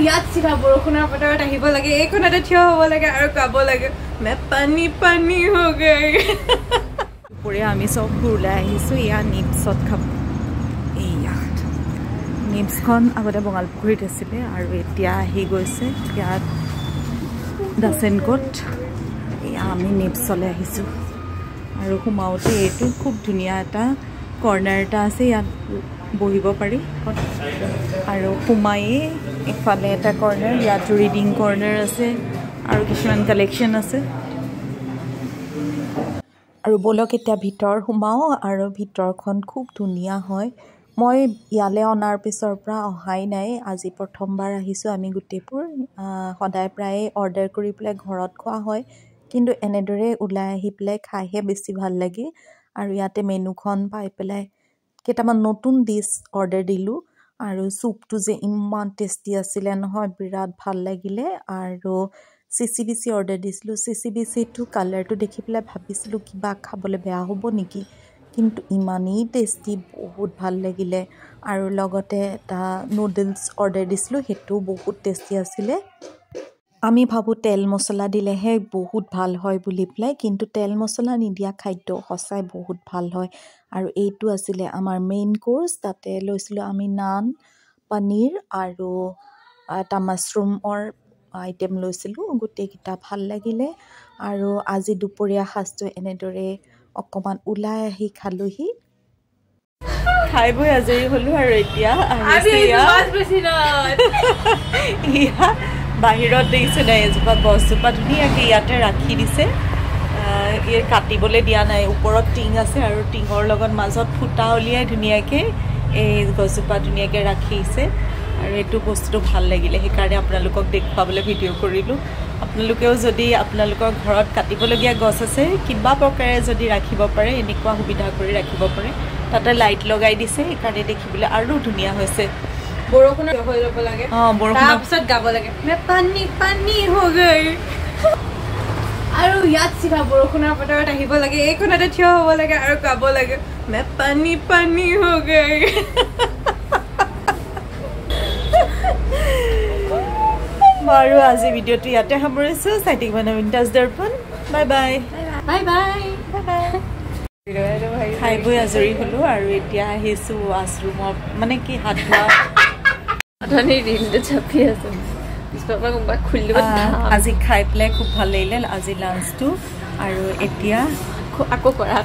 ইয়াত চিধা বৰষুণৰ বতৰত আহিব লাগে এইখনতে থিয় হ'ব লাগে আৰু গাব লাগে মে পানী পানী হৈ গৈ দুপৰীয়া আমি চব ওলাই আহিছোঁ ইয়াত নিপছত খাব এয়া নিপছখন আগতে বঙালপুখুৰীত আছিলে আৰু এতিয়া আহি গৈছে ইয়াত দাচেনকোট এয়া আমি নিপছলৈ আহিছোঁ আৰু সোমাওঁতে এইটো খুব ধুনীয়া এটা কৰ্নাৰ এটা আছে ইয়াত বহিব পাৰি আৰু সোমায়ে ইফালে এটা কৰ্নাৰ ইয়াত ৰিডিং কৰ্নাৰ আছে আৰু কিছুমান কালেকশ্যন আছে আৰু বলক এতিয়া ভিতৰ সোমাওঁ আৰু ভিতৰখন খুব ধুনীয়া হয় মই ইয়ালৈ অনাৰ পিছৰ পৰা অহাই নাই আজি প্ৰথমবাৰ আহিছোঁ আমি গোটেইবোৰ সদায় প্ৰায়ে অৰ্ডাৰ কৰি পেলাই ঘৰত খোৱা হয় কিন্তু এনেদৰে ওলাই আহি পেলাই খাইহে বেছি ভাল লাগে আৰু ইয়াতে মেনুখন পাই পেলাই কেইটামান নতুন ডিছ অৰ্ডাৰ দিলোঁ আৰু চুপটো যে ইমান টেষ্টি আছিলে নহয় বিৰাট ভাল লাগিলে আৰু চিচিবিচি অৰ্ডাৰ দিছিলোঁ চিচিবিচিটো কালাৰটো দেখি পেলাই ভাবিছিলোঁ কিবা খাবলৈ বেয়া হ'ব নেকি কিন্তু ইমানেই টেষ্টি বহুত ভাল লাগিলে আৰু লগতে এটা নুডলছ অৰ্ডাৰ দিছিলোঁ সেইটোও বহুত টেষ্টি আছিলে আমি ভাবোঁ তেল মছলা দিলেহে বহুত ভাল হয় বুলি পেলাই কিন্তু তেল মছলা নিদিয়া খাদ্য সঁচাই বহুত ভাল হয় আৰু এইটো আছিলে আমাৰ মেইন কোৰ্চ তাতে লৈছিলোঁ আমি নান পনীৰ আৰু এটা মাছৰুমৰ আইটেম লৈছিলোঁ গোটেইকেইটা ভাল লাগিলে আৰু আজি দুপৰীয়া সাজটো এনেদৰে অকণমান ওলাই আহি খালোহি খাই বৈ আজৰি হ'লোঁ আৰু এতিয়া বাহিৰত দেখিছোঁ নাই এজোপা গছজোপা ধুনীয়াকৈ ইয়াতে ৰাখি দিছে কাটিবলৈ দিয়া নাই ওপৰত টিং আছে আৰু টিঙৰ লগত মাজত ফুটা উলিয়াই ধুনীয়াকৈ এই গছজোপা ধুনীয়াকৈ ৰাখিছে আৰু এইটো বস্তুটো ভাল লাগিলে সেইকাৰণে আপোনালোকক দেখুৱাবলৈ ভিডিঅ' কৰিলোঁ আপোনালোকেও যদি আপোনালোকৰ ঘৰত কাটিবলগীয়া গছ আছে কিবা প্ৰকাৰে যদি ৰাখিব পাৰে এনেকুৱা সুবিধা কৰি ৰাখিব পাৰে তাতে লাইট লগাই দিছে সেইকাৰণে দেখিবলৈ আৰু ধুনীয়া হৈছে বৰষুণত হৈ যাব লাগে বৰষুণৰ পিছত গাব লাগে মে পানী পানী হৈ গৈ আৰু ইয়াত চিধা বৰষুণৰ বতৰত আহিব লাগে এইখনতে থিয় হ'ব লাগে আৰু গাব লাগে মে পানী পানী হৈ গৈ বাৰু আজি ভিডিঅ'টো ইয়াতে সামৰিছোঁ চাই থাকিব উইণ্টাৰ্ছ Darpan bye bye bye bye খাই বৈ আজৰি হ'লোঁ আৰু এতিয়া আহিছোঁ ৱাছৰুমৰ মানে কি হাত ধোৱা আজি খাই পেলাই খুব ভাল লাগিলে আজি লাঞ্চটো আৰু এতিয়া আকৌ কৰা